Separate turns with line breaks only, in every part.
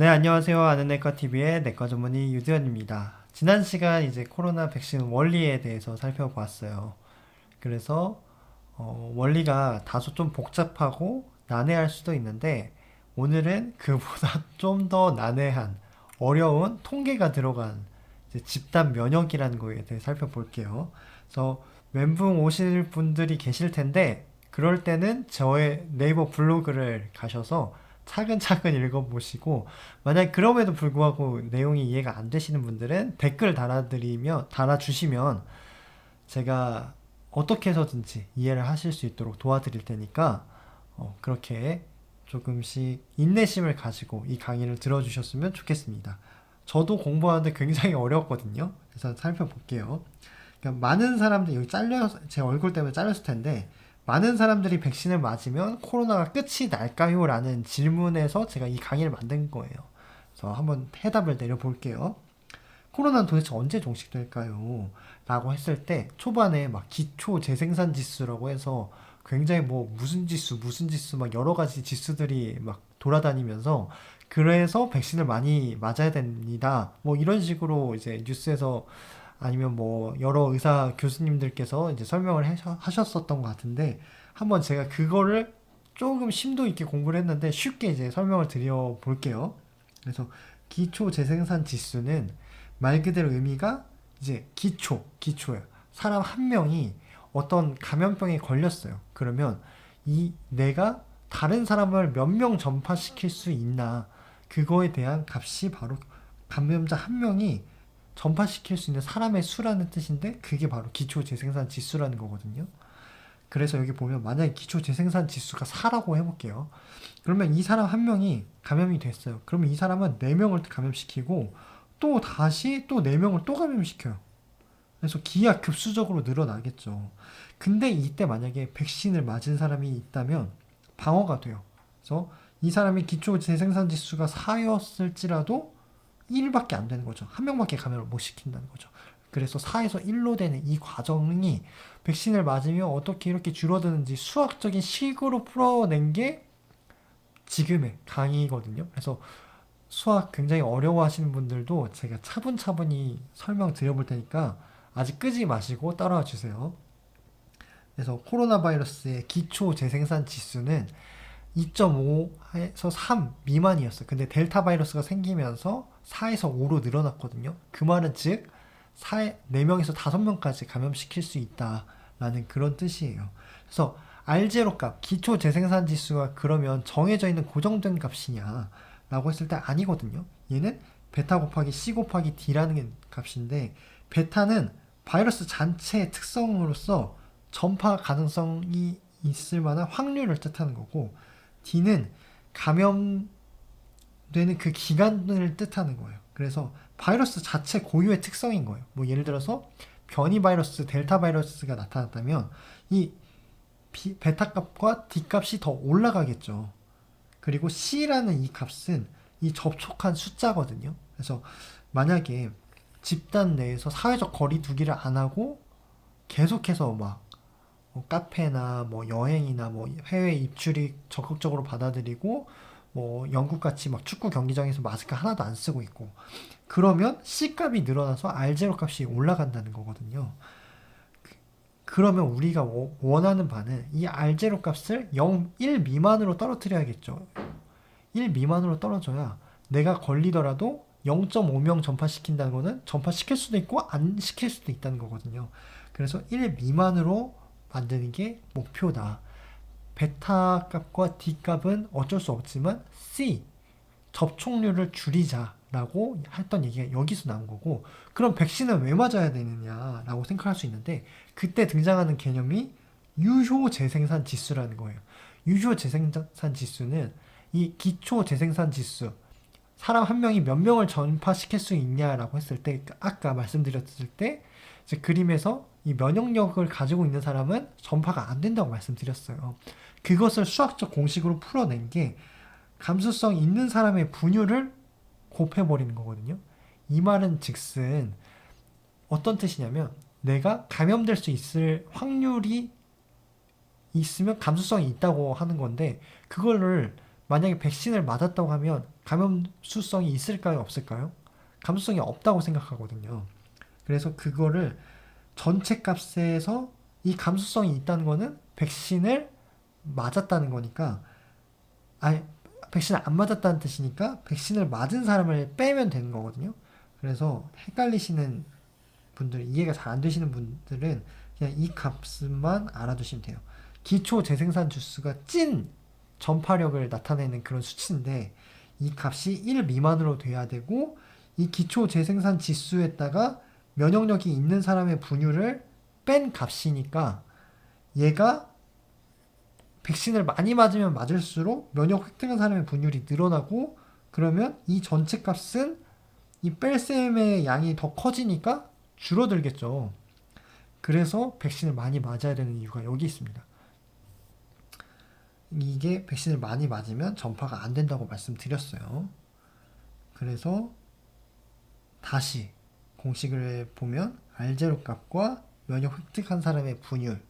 네, 안녕하세요. 아는내과TV의 내과 전문의 유지현입니다. 지난 시간 이제 코로나 백신 원리에 대해서 살펴보았어요. 그래서 원리가 다소 좀 복잡하고 난해할 수도 있는데 오늘은 그보다 좀 더 난해한 어려운 통계가 들어간 이제 집단 면역이라는 거에 대해 살펴볼게요. 그래서 멘붕 오실 분들이 계실 텐데 그럴 때는 저의 네이버 블로그를 가셔서 차근차근 읽어보시고 만약 그럼에도 불구하고 내용이 이해가 안 되시는 분들은 댓글 달아주시면 제가 어떻게 해서든지 이해를 하실 수 있도록 도와드릴 테니까 그렇게 조금씩 인내심을 가지고 이 강의를 들어주셨으면 좋겠습니다. 저도 공부하는데 굉장히 어려웠거든요. 그래서 살펴볼게요. 그러니까 많은 사람들이 여기 제 얼굴 때문에 잘렸을 텐데 많은 사람들이 백신을 맞으면 코로나가 끝이 날까요? 라는 질문에서 제가 이 강의를 만든 거예요. 그래서 한번 해답을 내려볼게요. 코로나는 도대체 언제 종식될까요? 라고 했을 때 초반에 막 기초 재생산 지수라고 해서 굉장히 뭐 무슨 지수 막 여러 가지 지수들이 막 돌아다니면서 그래서 백신을 많이 맞아야 됩니다. 뭐 이런 식으로 이제 뉴스에서 아니면 뭐 여러 의사 교수님들께서 이제 설명을 하셨었던 것 같은데 한번 제가 그거를 조금 심도 있게 공부를 했는데 쉽게 이제 설명을 드려 볼게요. 그래서 기초 재생산 지수는 말 그대로 의미가 이제 기초예요. 사람 한 명이 어떤 감염병에 걸렸어요. 그러면 이 내가 다른 사람을 몇 명 전파시킬 수 있나 그거에 대한 값이 바로 감염자 한 명이 전파시킬 수 있는 사람의 수라는 뜻인데 그게 바로 기초 재생산 지수라는 거거든요. 그래서 여기 보면 만약에 기초 재생산 지수가 4라고 해볼게요. 그러면 이 사람 한 명이 감염이 됐어요. 그러면 이 사람은 4명을 감염시키고 또 다시 또 4명을 또 감염시켜요. 그래서 기하급수적으로 늘어나겠죠. 근데 이때 만약에 백신을 맞은 사람이 있다면 방어가 돼요. 그래서 이 사람이 기초 재생산 지수가 4였을지라도 1밖에 안 되는 거죠. 한 명밖에 감염을 못 시킨다는 거죠. 그래서 4에서 1로 되는 이 과정이 백신을 맞으면 어떻게 이렇게 줄어드는지 수학적인 식으로 풀어낸 게 지금의 강의거든요. 그래서 수학 굉장히 어려워하시는 분들도 제가 차분차분히 설명 드려볼 테니까 아직 끄지 마시고 따라와 주세요. 그래서 코로나 바이러스의 기초 재생산 지수는 2.5에서 3 미만이었어요. 근데 델타 바이러스가 생기면서 4에서 5로 늘어났거든요. 그 말은 즉 4명에서 5명까지 감염시킬 수 있다라는 그런 뜻이에요. 그래서 R0 값, 기초 재생산 지수가 그러면 정해져 있는 고정된 값이냐 라고 했을 때 아니거든요. 얘는 베타 곱하기 C 곱하기 D라는 값인데 베타는 바이러스 자체의 특성으로서 전파 가능성이 있을 만한 확률을 뜻하는 거고 D는 감염되는 그 기간을 뜻하는 거예요. 그래서 바이러스 자체 고유의 특성인 거예요. 뭐 예를 들어서 변이 바이러스, 델타 바이러스가 나타났다면 이 베타 값과 D 값이 더 올라가겠죠. 그리고 C라는 이 값은 이 접촉한 숫자거든요. 그래서 만약에 집단 내에서 사회적 거리 두기를 안 하고 계속해서 막 카페나 뭐 여행이나 뭐 해외 입출이 적극적으로 받아들이고 뭐 영국같이 막 축구 경기장에서 마스크 하나도 안 쓰고 있고 그러면 C값이 늘어나서 R0 값이 올라간다는 거거든요. 그러면 우리가 원하는 바는 이 R0 값을 0, 1 미만으로 떨어뜨려야겠죠. 1 미만으로 떨어져야 내가 걸리더라도 0.5명 전파시킨다는 거는 전파시킬 수도 있고 안 시킬 수도 있다는 거거든요. 그래서 1 미만으로 만드는 게 목표다. 베타 값과 D 값은 어쩔 수 없지만 C, 접촉률을 줄이자라고 했던 얘기가 여기서 나온 거고 그럼 백신은 왜 맞아야 되느냐라고 생각할 수 있는데 그때 등장하는 개념이 유효 재생산 지수라는 거예요. 유효 재생산 지수는 이 기초 재생산 지수 사람 한 명이 몇 명을 전파시킬 수 있냐라고 했을 때 아까 말씀드렸을 때 이제 그림에서 이 면역력을 가지고 있는 사람은 전파가 안 된다고 말씀드렸어요. 그것을 수학적 공식으로 풀어낸 게 감수성 있는 사람의 분율을 곱해버리는 거거든요. 이 말은 즉슨 어떤 뜻이냐면 내가 감염될 수 있을 확률이 있으면 감수성이 있다고 하는 건데 그거를 만약에 백신을 맞았다고 하면 감염수성이 있을까요? 없을까요? 감수성이 없다고 생각하거든요. 그래서 그거를 전체 값에서 이 감수성이 있다는 거는 백신을 맞았다는 거니까, 아니, 백신을 안 맞았다는 뜻이니까 백신을 맞은 사람을 빼면 되는 거거든요. 그래서 헷갈리시는 분들, 이해가 잘 안 되시는 분들은 그냥 이 값만 알아두시면 돼요. 기초 재생산 주수가 찐 전파력을 나타내는 그런 수치인데 이 값이 1 미만으로 돼야 되고, 이 기초 재생산 지수에다가 면역력이 있는 사람의 분율을 뺀 값이니까 얘가 백신을 많이 맞으면 맞을수록 면역 획득한 사람의 분율이 늘어나고, 그러면 이 전체 값은 이 뺄셈의 양이 더 커지니까 줄어들겠죠. 그래서 백신을 많이 맞아야 되는 이유가 여기 있습니다. 이게 백신을 많이 맞으면 전파가 안 된다고 말씀드렸어요. 그래서 다시 공식을 보면 R0 값과 면역 획득한 사람의 분율,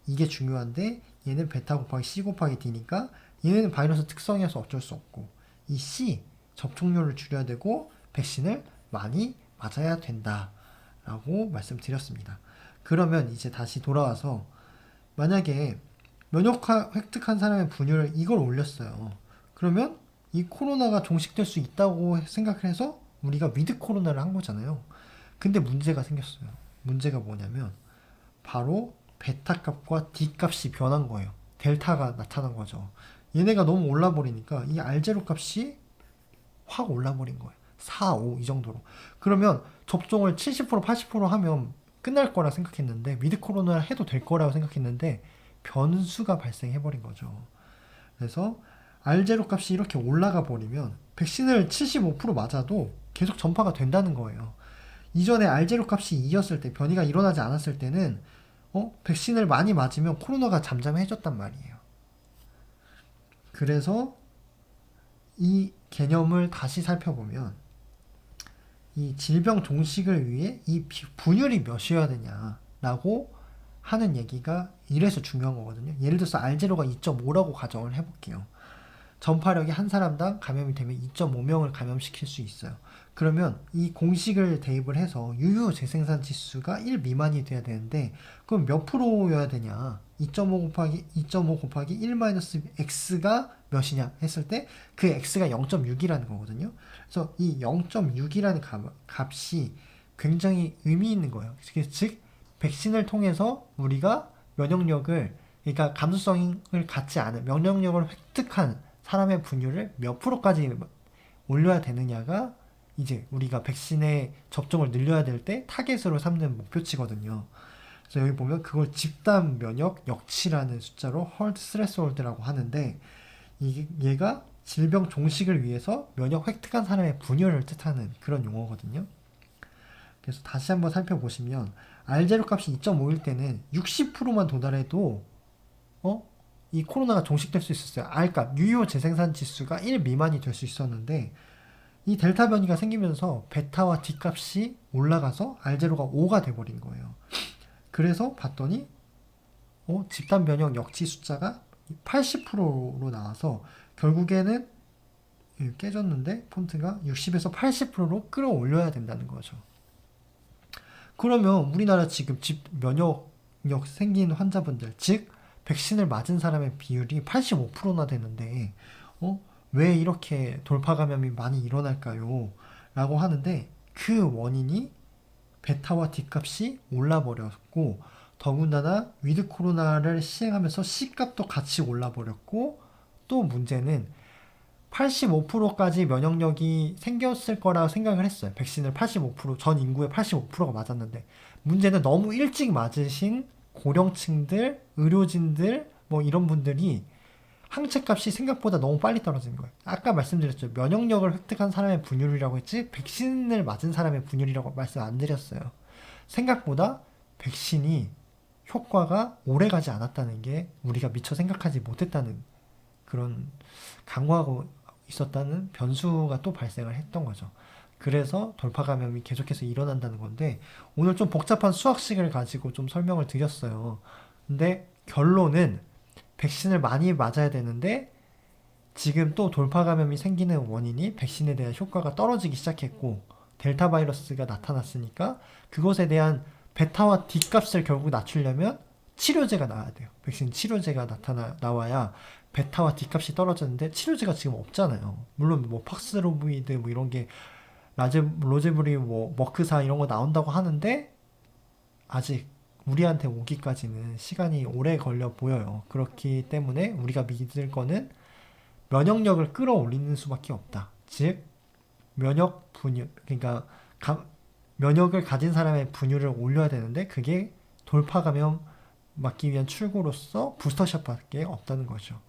이게 중요한데 얘는 베타 곱하기 C 곱하기 D니까 얘는 바이러스 특성이어서 어쩔 수 없고, 이 C 접촉률을 줄여야 되고 백신을 많이 맞아야 된다 라고 말씀드렸습니다. 그러면 이제 다시 돌아와서 만약에 면역 획득한 사람의 분율을 이걸 올렸어요. 그러면 이 코로나가 종식될 수 있다고 생각을 해서 우리가 위드 코로나를 한 거잖아요. 근데 문제가 생겼어요. 문제가 뭐냐면 바로 베타 값과 D 값이 변한 거예요. 델타가 나타난 거죠. 얘네가 너무 올라버리니까 이 R0 값이 확 올라버린 거예요. 4, 5 이 정도로. 그러면 접종을 70% 80% 하면 끝날 거라 생각했는데, 위드 코로나를 해도 될 거라고 생각했는데 변수가 발생해버린 거죠. 그래서 R0 값이 이렇게 올라가 버리면 백신을 75% 맞아도 계속 전파가 된다는 거예요. 이전에 R0 값이 2였을 때, 변이가 일어나지 않았을 때는 백신을 많이 맞으면 코로나가 잠잠해졌단 말이에요. 그래서 이 개념을 다시 살펴보면 이 질병 종식을 위해 이 분율이 몇이어야 되냐라고 하는 얘기가 이래서 중요한 거거든요. 예를 들어서 R0가 2.5라고 가정을 해볼게요. 전파력이 한 사람당 감염이 되면 2.5명을 감염시킬 수 있어요. 그러면 이 공식을 대입을 해서 유효 재생산 지수가 1 미만이 돼야 되는데, 그럼 몇 프로여야 되냐? 2.5 곱하기 1 마이너스 x가 몇이냐 했을 때 그 x가 0.6이라는 거거든요. 그래서 이 0.6이라는 값이 굉장히 의미 있는 거예요. 즉 백신을 통해서 우리가 면역력을, 그러니까 감수성을 갖지 않은 면역력을 획득한 사람의 분율을 몇 프로까지 올려야 되느냐가 이제 우리가 백신의 접종을 늘려야 될 때 타겟으로 삼는 목표치거든요. 그래서 여기 보면 그걸 집단 면역 역치라는 숫자로 헐트 스레스홀드라고 하는데, 얘가 질병 종식을 위해서 면역 획득한 사람의 분열을 뜻하는 그런 용어거든요. 그래서 다시 한번 살펴보시면 R0 값이 2.5일 때는 60%만 도달해도 이 코로나가 종식될 수 있었어요. R값, 유효 재생산 지수가 1 미만이 될 수 있었는데, 이 델타 변이가 생기면서 베타와 D 값이 올라가서 R0가 5가 돼버린 거예요. 그래서 봤더니 집단 면역 역치 숫자가 80%로 나와서 결국에는 깨졌는데 폰트가 60에서 80%로 끌어올려야 된다는 거죠. 그러면 우리나라 지금 면역력 생긴 환자분들, 즉 백신을 맞은 사람의 비율이 85%나 되는데 왜 이렇게 돌파 감염이 많이 일어날까요? 라고 하는데, 그 원인이 베타와 D 값이 올라버렸고, 더군다나 위드 코로나를 시행하면서 C 값도 같이 올라버렸고, 또 문제는 85%까지 면역력이 생겼을 거라고 생각을 했어요. 백신을 85%, 전 인구의 85%가 맞았는데, 문제는 너무 일찍 맞으신 고령층들, 의료진들, 뭐 이런 분들이 항체값이 생각보다 너무 빨리 떨어지는 거예요. 아까 말씀드렸죠. 면역력을 획득한 사람의 분율이라고 했지 백신을 맞은 사람의 분율이라고 말씀 안 드렸어요. 생각보다 백신이 효과가 오래 가지 않았다는 게 우리가 미처 생각하지 못했다는, 그런 강화하고 있었다는 변수가 또 발생을 했던 거죠. 그래서 돌파 감염이 계속해서 일어난다는 건데, 오늘 좀 복잡한 수학식을 가지고 좀 설명을 드렸어요. 근데 결론은 백신을 많이 맞아야 되는데 지금 또 돌파 감염이 생기는 원인이 백신에 대한 효과가 떨어지기 시작했고 델타 바이러스가 나타났으니까 그것에 대한 베타와 D값을 결국 낮추려면 치료제가 나와야 돼요. 백신 치료제가 나와야 베타와 D값이 떨어졌는데 치료제가 지금 없잖아요. 물론 뭐 팍스로비드 뭐 이런 게 로제브리 뭐 머크사 이런 거 나온다고 하는데 아직 우리한테 오기까지는 시간이 오래 걸려 보여요. 그렇기 때문에 우리가 믿을 거는 면역력을 끌어올리는 수밖에 없다. 즉 면역 분유 그러니까 면역을 가진 사람의 분유를 올려야 되는데 그게 돌파 감염 막기 위한 출구로서 부스터샷밖에 없다는 거죠.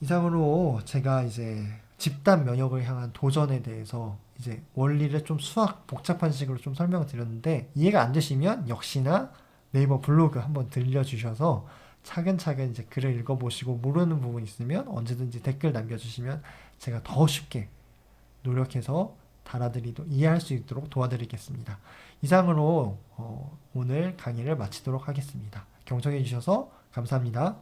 이상으로 제가 이제 집단 면역을 향한 도전에 대해서 이제 원리를 좀 수학 복잡한 식으로 좀 설명을 드렸는데 이해가 안 되시면 역시나 네이버 블로그 한번 들려주셔서 차근차근 이제 글을 읽어보시고 모르는 부분 있으면 언제든지 댓글 남겨주시면 제가 더 쉽게 노력해서 이해할 수 있도록 도와드리겠습니다. 이상으로 오늘 강의를 마치도록 하겠습니다. 경청해 주셔서 감사합니다.